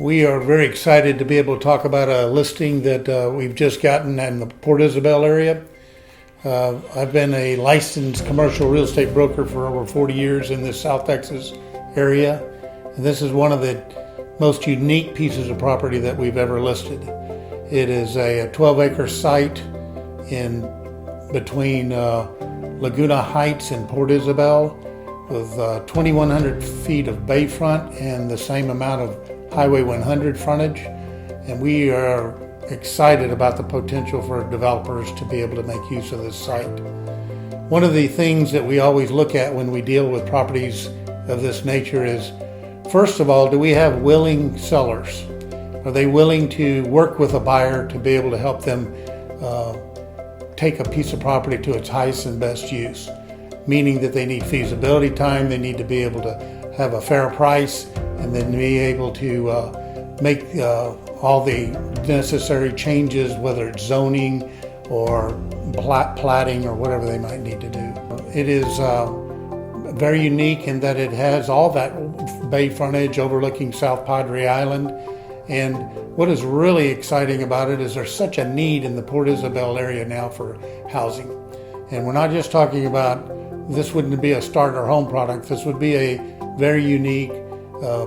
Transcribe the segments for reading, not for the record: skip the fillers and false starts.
We are very excited to be able to talk about a listing that we've just gotten in the Port Isabel area. I've been a licensed commercial real estate broker for over 40 years in this South Texas area. And this is one of the most unique pieces of property that we've ever listed. It is a 12-acre site in between Laguna Heights and Port Isabel with 2,100 feet of bayfront and the same amount of Highway 100 frontage. And we are excited about the potential for developers to be able to make use of this site. One of the things that we always look at when we deal with properties of this nature is, first of all, do we have willing sellers? Are they willing to work with a buyer to be able to help them take a piece of property to its highest and best use? Meaning that they need feasibility time, they need to be able to have a fair price, and then be able to make all the necessary changes, whether it's zoning or platting or whatever they might need to do. It is very unique in that it has all that bay frontage overlooking South Padre Island. And what is really exciting about it is there's such a need in the Port Isabel area now for housing. And we're not just talking about, this wouldn't be a starter home product, this would be a very unique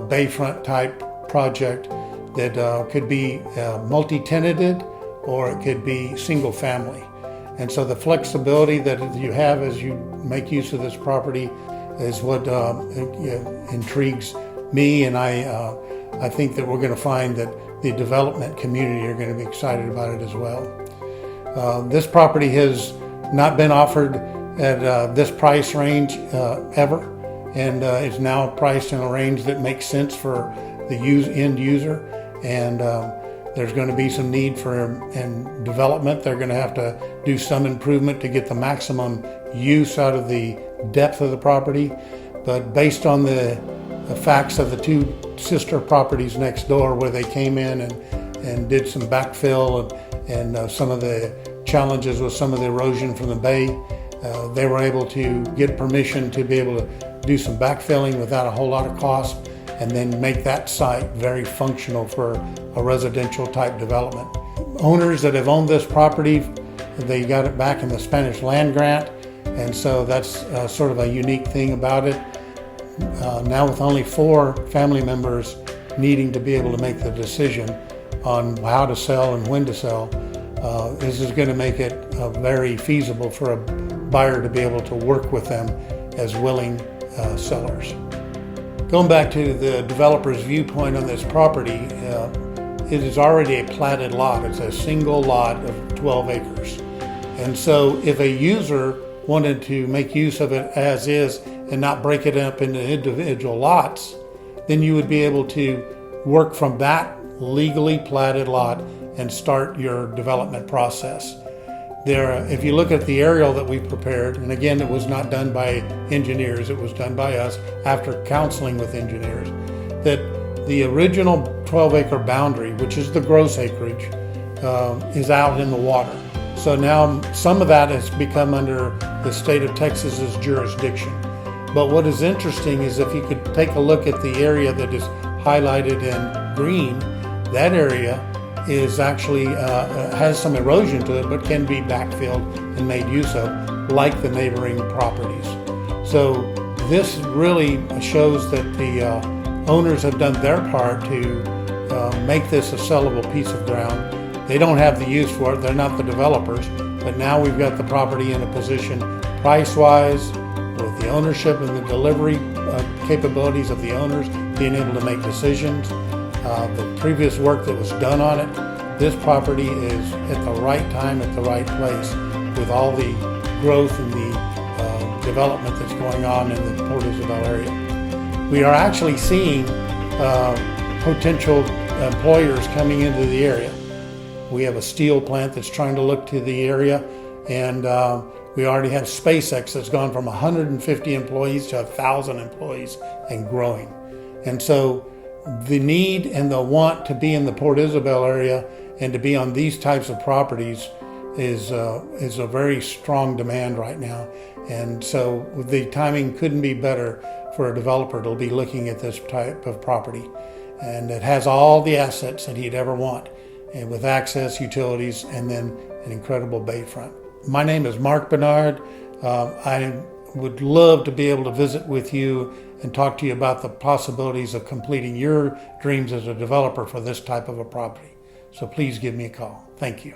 bayfront type project that could be multi-tenanted or it could be single family. And so the flexibility that you have as you make use of this property is what intrigues me, and I think that we're going to find that the development community are going to be excited about it as well. This property has not been offered at this price range ever, and is now priced in a range that makes sense for the end user. And there's going to be some need for development. They're going to have to do some improvement to get the maximum use out of the depth of the property. But based on the facts of the two sister properties next door, where they came in and did some backfill and some of the challenges with some of the erosion from the bay, they were able to get permission to be able to do some backfilling without a whole lot of cost, and then make that site very functional for a residential type development. Owners that have owned this property, they got it back in the Spanish land grant, and so that's sort of a unique thing about it. Now with only 4 family members needing to be able to make the decision on how to sell and when to sell, this is going to make it very feasible for a buyer to be able to work with them as willing sellers. Going back to the developer's viewpoint on this property, it is already a platted lot. It's a single lot of 12 acres. And so if a user wanted to make use of it as is and not break it up into individual lots, then you would be able to work from that legally platted lot and start your development process. If you look at the aerial that we prepared, and again, it was not done by engineers, it was done by us after counseling with engineers, that the original 12-acre boundary, which is the gross acreage, is out in the water. So now some of that has become under the state of Texas's jurisdiction. But what is interesting is if you could take a look at the area that is highlighted in green, that area is actually has some erosion to it, but can be backfilled and made use of, like the neighboring properties. So this really shows that the owners have done their part to make this a sellable piece of ground. They don't have the use for it, they're not the developers, but now we've got the property in a position price-wise, with the ownership and the delivery capabilities of the owners being able to make decisions. The previous work that was done on it, this property is at the right time, at the right place, with all the growth and the development that's going on in the Port Isabel area. We are actually seeing potential employers coming into the area. We have a steel plant that's trying to look to the area, and we already have SpaceX that's gone from 150 employees to 1,000 employees and growing. And so the need and the want to be in the Port Isabel area and to be on these types of properties is a very strong demand right now. And so the timing couldn't be better for a developer to be looking at this type of property. and it has all the assets that he'd ever want, and with access, utilities, and then an incredible bayfront. My name is Mark Bernard. I would love to be able to visit with you and talk to you about the possibilities of completing your dreams as a developer for this type of a property. So please give me a call. Thank you.